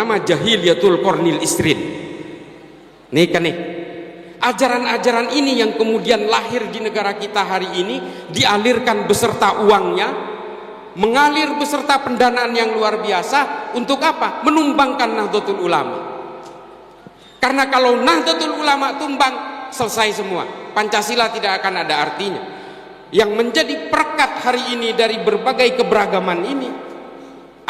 bernama Jahiliyatul Qarnil Isrin. Nih kan nih, ajaran-ajaran ini yang kemudian lahir di negara kita hari ini, dialirkan beserta uangnya, mengalir beserta pendanaan yang luar biasa. Untuk apa? Menumbangkan Nahdlatul Ulama. Karena kalau Nahdlatul Ulama tumbang, selesai semua, Pancasila tidak akan ada artinya. Yang menjadi perekat hari ini dari berbagai keberagaman ini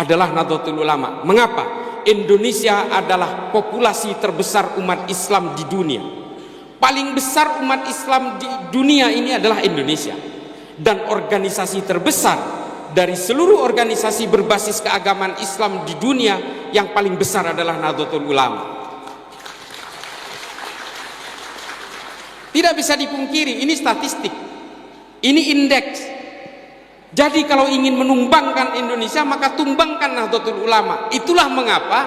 adalah Nahdlatul Ulama. Mengapa? Indonesia adalah populasi terbesar umat Islam di dunia. Paling besar umat Islam di dunia ini adalah Indonesia. Dan organisasi terbesar dari seluruh organisasi berbasis keagamaan Islam di dunia, yang paling besar adalah Nahdlatul Ulama. Tidak bisa dipungkiri, ini statistik, ini indeks. Jadi kalau ingin menumbangkan Indonesia, maka tumbangkan Nahdlatul Ulama. Itulah mengapa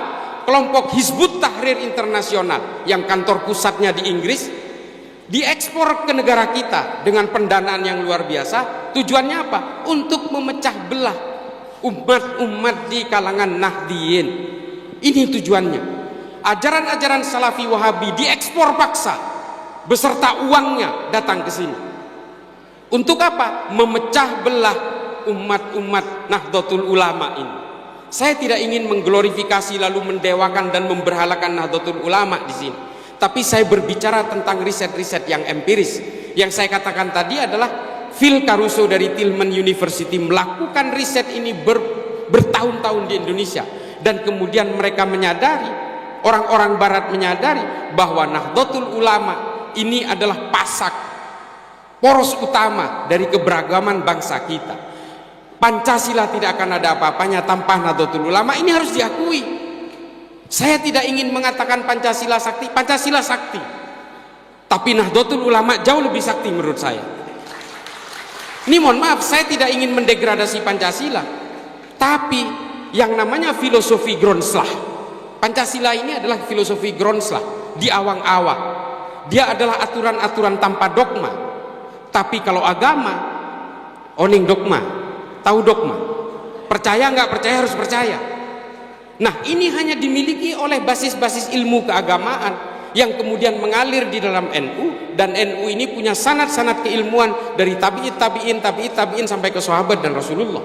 kelompok Hizbut Tahrir Internasional yang kantor pusatnya di Inggris diekspor ke negara kita dengan pendanaan yang luar biasa. Tujuannya apa? Untuk memecah belah umat-umat di kalangan Nahdiyin. Ini tujuannya. Ajaran-ajaran Salafi Wahabi diekspor paksa beserta uangnya datang ke sini. Untuk apa? Memecah belah umat-umat Nahdlatul Ulama ini. Saya tidak ingin mengglorifikasi lalu mendewakan dan memberhalakan Nahdlatul Ulama di sini. Tapi saya berbicara tentang riset-riset yang empiris. Yang saya katakan tadi adalah Phil Caruso dari Tillman University melakukan riset ini bertahun-tahun di Indonesia. Dan kemudian mereka menyadari, orang-orang barat menyadari bahwa Nahdlatul Ulama ini adalah pasak, poros utama dari keberagaman bangsa kita. Pancasila tidak akan ada apa-apanya tanpa Nahdlatul Ulama. Ini harus diakui. Saya tidak ingin mengatakan Pancasila sakti. Pancasila sakti, tapi Nahdlatul Ulama jauh lebih sakti menurut saya. Ini mohon maaf, saya tidak ingin mendegradasi Pancasila, tapi yang namanya filosofi Gronslah, Pancasila ini adalah filosofi Gronslah di awang-awang. Dia adalah aturan-aturan tanpa dogma. Tapi kalau agama, oning dogma, tahu dogma, percaya nggak percaya harus percaya. Nah, ini hanya dimiliki oleh basis-basis ilmu keagamaan yang kemudian mengalir di dalam NU, dan NU ini punya sanad-sanad keilmuan dari tabi'in sampai ke sahabat dan Rasulullah.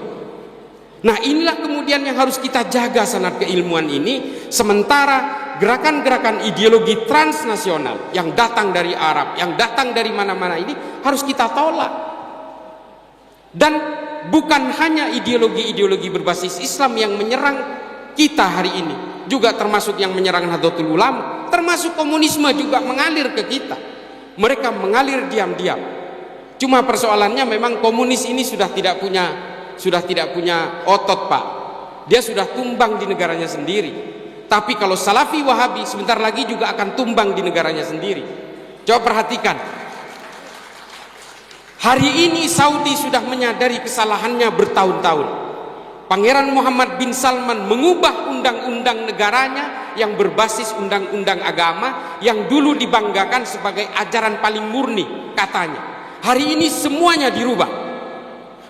Nah, inilah kemudian yang harus kita jaga, sanad keilmuan ini. Sementara gerakan-gerakan ideologi transnasional yang datang dari Arab, yang datang dari mana-mana ini harus kita tolak. Dan bukan hanya ideologi-ideologi berbasis Islam yang menyerang kita hari ini, juga termasuk yang menyerang Nahdlatul Ulama, termasuk komunisme juga mengalir ke kita. Mereka mengalir diam-diam. Cuma persoalannya memang komunis ini sudah tidak punya otot, Pak. Dia sudah tumbang di negaranya sendiri. Tapi kalau Salafi Wahabi sebentar lagi juga akan tumbang di negaranya sendiri. Coba perhatikan. Hari ini Saudi sudah menyadari kesalahannya bertahun-tahun. Pangeran Muhammad bin Salman mengubah undang-undang negaranya yang berbasis undang-undang agama yang dulu dibanggakan sebagai ajaran paling murni katanya. Hari ini semuanya dirubah.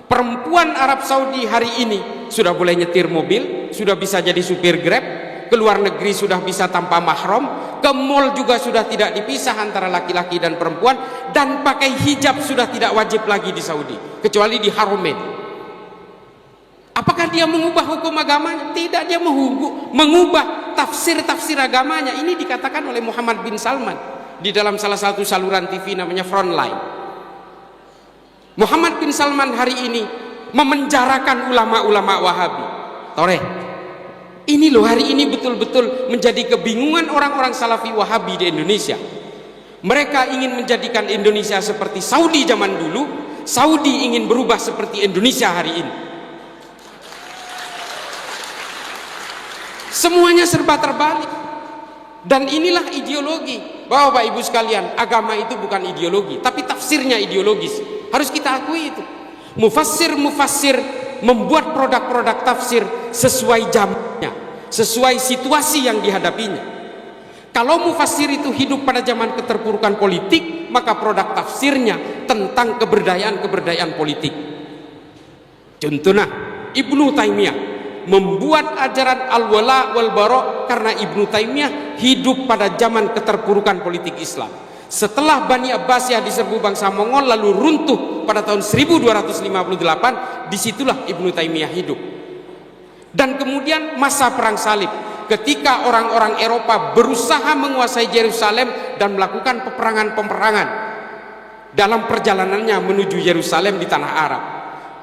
Perempuan Arab Saudi hari ini sudah boleh nyetir mobil, sudah bisa jadi supir Grab, ke luar negeri sudah bisa tanpa mahram, ke mall juga sudah tidak dipisah antara laki-laki dan perempuan, dan pakai hijab sudah tidak wajib lagi di Saudi, kecuali di Haramain. Apakah dia mengubah hukum agamanya? Tidak, dia mengubah tafsir-tafsir agamanya. Ini dikatakan oleh Muhammad bin Salman di dalam salah satu saluran TV namanya Frontline. Muhammad bin Salman hari ini memenjarakan ulama-ulama Wahabi. Tore, ini loh hari ini betul-betul menjadi kebingungan orang-orang Salafi Wahabi di Indonesia. Mereka ingin menjadikan Indonesia seperti Saudi zaman dulu. Saudi ingin berubah seperti Indonesia hari ini. Semuanya serba terbalik. Dan inilah ideologi. Bapak Ibu sekalian, agama itu bukan ideologi, tapi tafsirnya ideologis. Harus kita akui itu. Mufassir membuat produk-produk tafsir sesuai zamannya, sesuai situasi yang dihadapinya. Kalau mufassir itu hidup pada zaman keterpurukan politik, maka produk tafsirnya tentang keberdayaan politik. Contohnya Ibnu Taimiyah membuat ajaran al-wala wal bara Karena Ibnu Taimiyah hidup pada zaman keterpurukan politik Islam. Setelah Bani Abbasiyah diserbu bangsa Mongol lalu runtuh pada tahun 1258, disitulah Ibnu Taimiyah hidup. Dan kemudian masa perang salib, ketika orang-orang Eropa berusaha menguasai Yerusalem dan melakukan peperangan-peperangan dalam perjalanannya menuju Yerusalem di tanah Arab.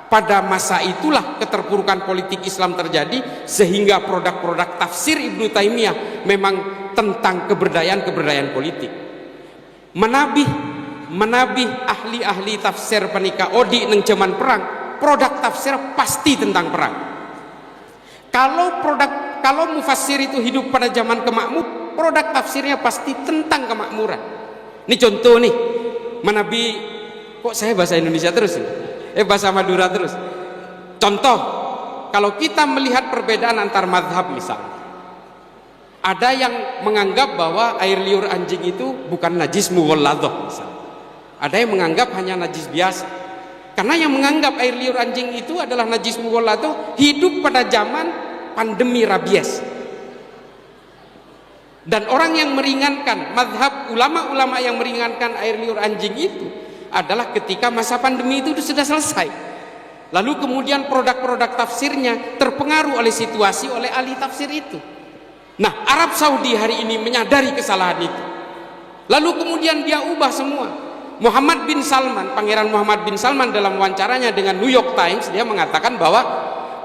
Pada masa itulah keterpurukan politik Islam terjadi, sehingga produk-produk tafsir Ibnu Taimiyah memang tentang keberdayaan politik. Menabih ahli-ahli tafsir penika odi neng zaman perang, produk tafsir pasti tentang perang. Kalau mufassir itu hidup pada zaman kemakmuran, produk tafsirnya pasti tentang kemakmuran. Ini contoh nih, menabi, kok saya bahasa Indonesia terus ini? Bahasa Madura terus. Contoh, kalau kita melihat perbedaan antar madhab misalnya, ada yang menganggap bahwa air liur anjing itu bukan najis mughalladhah misalnya. Ada yang menganggap hanya najis biasa. Karena yang menganggap air liur anjing itu adalah najis mughalladhah hidup pada zaman pandemi rabies. Dan orang yang meringankan, madhab ulama-ulama yang meringankan air liur anjing itu adalah ketika masa pandemi itu sudah selesai. Lalu kemudian produk-produk tafsirnya terpengaruh oleh situasi, oleh ahli tafsir itu. Nah, Arab Saudi hari ini menyadari kesalahan itu. Lalu kemudian dia ubah semua. Muhammad bin Salman, Pangeran Muhammad bin Salman dalam wawancaranya dengan New York Times, dia mengatakan bahwa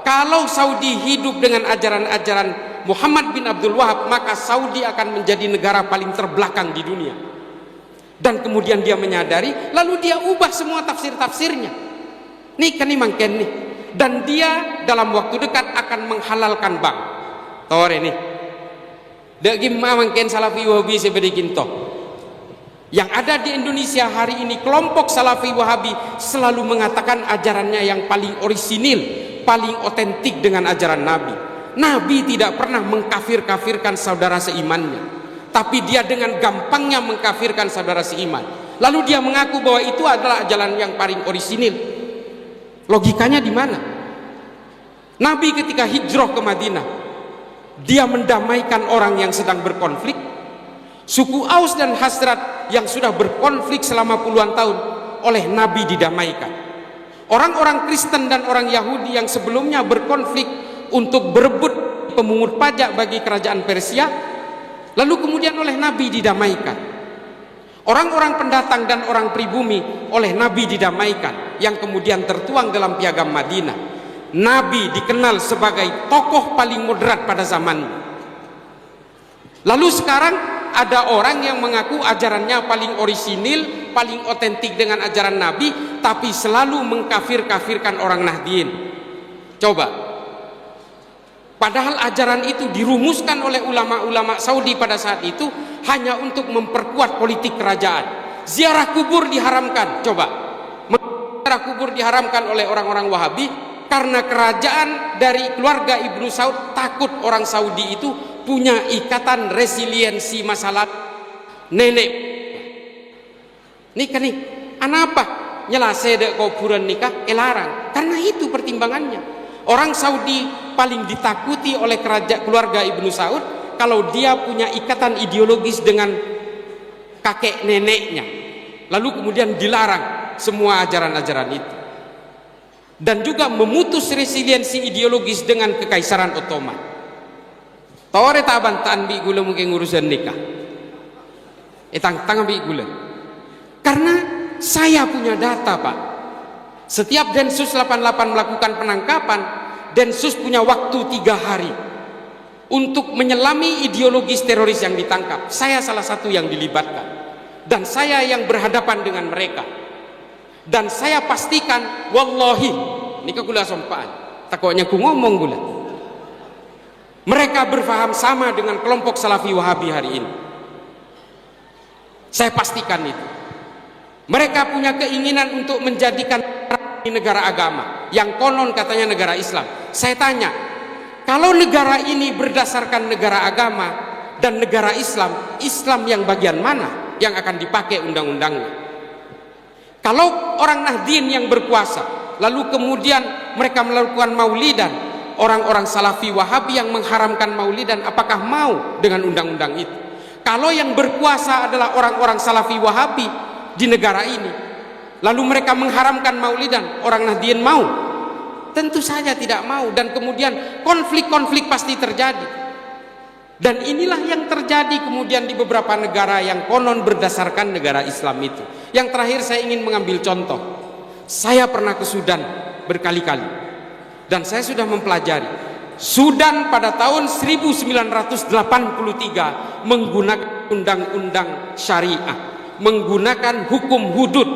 kalau Saudi hidup dengan ajaran-ajaran Muhammad bin Abdul Wahab, maka Saudi akan menjadi negara paling terbelakang di dunia. Dan kemudian dia menyadari, lalu dia ubah semua tafsir-tafsirnya. Nih kan ini mangken nih. Dan dia dalam waktu dekat akan menghalalkan bank. Tore nih. Dek gimana mangken Salafi Wahabi sebedikin toh. Yang ada di Indonesia hari ini, kelompok Salafi Wahabi selalu mengatakan ajarannya yang paling orisinil, paling otentik dengan ajaran Nabi. Nabi tidak pernah mengkafir-kafirkan saudara seimannya, tapi dia dengan gampangnya mengkafirkan saudara seiman. Lalu dia mengaku bahwa itu adalah jalan yang paling orisinil. Logikanya di mana? Nabi ketika hijrah ke Madinah, dia mendamaikan orang yang sedang berkonflik. Suku Aus dan Khazraj yang sudah berkonflik selama puluhan tahun oleh Nabi didamaikan. Orang-orang Kristen dan orang Yahudi yang sebelumnya berkonflik untuk berebut pemungut pajak bagi kerajaan Persia, lalu kemudian oleh Nabi didamaikan. Orang-orang pendatang dan orang pribumi oleh Nabi didamaikan, yang kemudian tertuang dalam Piagam Madinah. Nabi dikenal sebagai tokoh paling moderat pada zamannya. Lalu sekarang ada orang yang mengaku ajarannya paling orisinil, paling otentik dengan ajaran Nabi, tapi selalu mengkafir-kafirkan orang Nahdien. Coba, padahal ajaran itu dirumuskan oleh ulama-ulama Saudi pada saat itu hanya untuk memperkuat politik kerajaan. Ziarah kubur diharamkan. Coba, ziarah kubur diharamkan oleh orang-orang Wahabi karena kerajaan dari keluarga Ibnu Saud takut orang Saudi itu punya ikatan resiliensi masalah nenek. Nikah nih, anapa nyelase dek kuburan nikah larang? Karena itu pertimbangannya. Orang Saudi paling ditakuti oleh kerajaan keluarga Ibnu Saud kalau dia punya ikatan ideologis dengan kakek neneknya. Lalu kemudian dilarang semua ajaran-ajaran itu. Dan juga memutus resiliensi ideologis dengan Kekaisaran Ottoman. Tawar tak bantaan bi gula mungkin urusan nikah. Tang bi gula. Karena saya punya data, Pak. Setiap Densus 88 melakukan penangkapan, Densus punya waktu 3 hari untuk menyelami ideologis teroris yang ditangkap. Saya salah satu yang dilibatkan. Dan saya yang berhadapan dengan mereka. Dan saya pastikan, wallahi, nikah gula sompaan. Takutnya ku ngomong gula. Mereka berfaham sama dengan kelompok Salafi Wahabi hari ini. Saya pastikan itu. Mereka punya keinginan untuk menjadikan negara agama yang konon katanya negara Islam. Saya tanya, kalau negara ini berdasarkan negara agama dan negara Islam, Islam yang bagian mana yang akan dipakai undang-undangnya? Kalau orang Nahdien yang berkuasa, lalu kemudian mereka melakukan maulidan, orang-orang Salafi Wahabi yang mengharamkan Maulidan, apakah mau dengan undang-undang itu? Kalau yang berkuasa adalah orang-orang Salafi Wahabi di negara ini, lalu mereka mengharamkan Maulidan, orang Nahdien mau? Tentu saja tidak mau, dan kemudian konflik-konflik pasti terjadi. Dan inilah yang terjadi kemudian di beberapa negara yang konon berdasarkan negara Islam itu. Yang terakhir saya ingin mengambil contoh. Saya pernah ke Sudan berkali-kali, dan saya sudah mempelajari. Sudan pada tahun 1983 menggunakan undang-undang syariah, menggunakan hukum hudud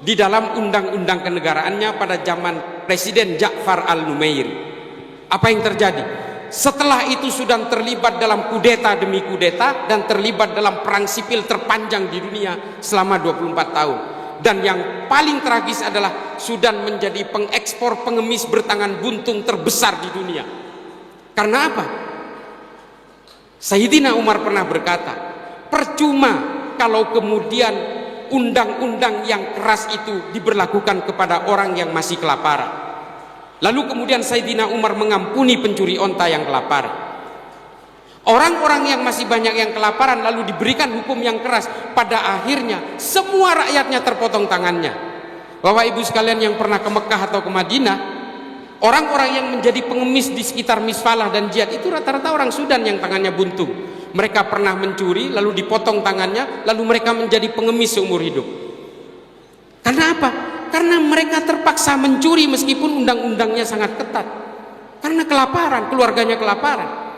di dalam undang-undang kenegaraannya pada zaman Presiden Ja'far al-Numairi. Apa yang terjadi? Setelah itu Sudan terlibat dalam kudeta demi kudeta dan terlibat dalam perang sipil terpanjang di dunia selama 24 tahun. Dan yang paling tragis adalah Sudan menjadi pengekspor pengemis bertangan buntung terbesar di dunia. Karena apa? Sayyidina Umar pernah berkata, percuma kalau kemudian undang-undang yang keras itu diberlakukan kepada orang yang masih kelaparan. Lalu kemudian Sayyidina Umar mengampuni pencuri onta yang kelaparan. Orang-orang yang masih banyak yang kelaparan lalu diberikan hukum yang keras. Pada akhirnya semua rakyatnya terpotong tangannya. Bapak Ibu sekalian yang pernah ke Mekah atau ke Madinah, orang-orang yang menjadi pengemis di sekitar Misfalah dan Jihad itu rata-rata orang Sudan yang tangannya buntung. Mereka pernah mencuri lalu dipotong tangannya, lalu mereka menjadi pengemis seumur hidup. Karena apa? Karena mereka terpaksa mencuri meskipun undang-undangnya sangat ketat. Karena kelaparan, keluarganya kelaparan.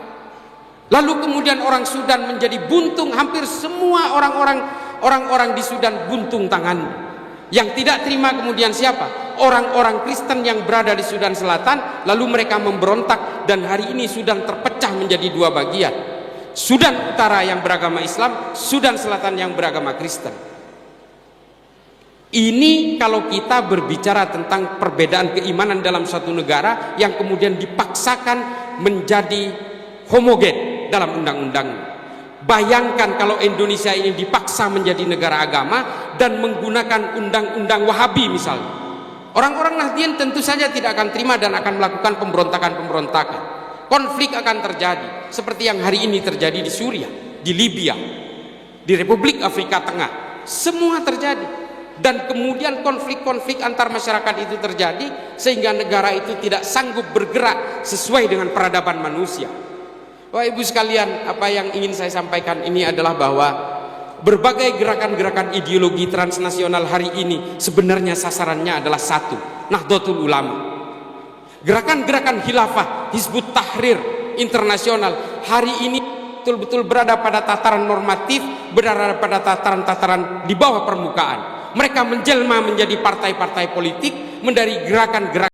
Lalu kemudian orang Sudan menjadi buntung, hampir semua orang-orang di Sudan buntung tangan. Yang tidak terima kemudian siapa? Orang-orang Kristen yang berada di Sudan Selatan, lalu mereka memberontak dan hari ini Sudan terpecah menjadi dua bagian. Sudan Utara yang beragama Islam, Sudan Selatan yang beragama Kristen. Ini kalau kita berbicara tentang perbedaan keimanan dalam suatu negara yang kemudian dipaksakan menjadi homogen dalam undang-undang. Bayangkan kalau Indonesia ini dipaksa menjadi negara agama dan menggunakan undang-undang Wahabi misalnya. Orang-orang Nahdien tentu saja tidak akan terima dan akan melakukan pemberontakan-pemberontakan. Konflik akan terjadi seperti yang hari ini terjadi di Suriah, di Libya, di Republik Afrika Tengah. Semua terjadi. Dan kemudian konflik-konflik antar masyarakat itu terjadi sehingga negara itu tidak sanggup bergerak sesuai dengan peradaban manusia. Bapak Ibu sekalian, apa yang ingin saya sampaikan ini adalah bahwa berbagai gerakan-gerakan ideologi transnasional hari ini sebenarnya sasarannya adalah satu, Nahdlatul Ulama. Gerakan-gerakan khilafah, Hizbut Tahrir internasional hari ini betul-betul berada pada tataran normatif, berada pada tataran-tataran di bawah permukaan. Mereka menjelma menjadi partai-partai politik, menjadi gerakan-gerakan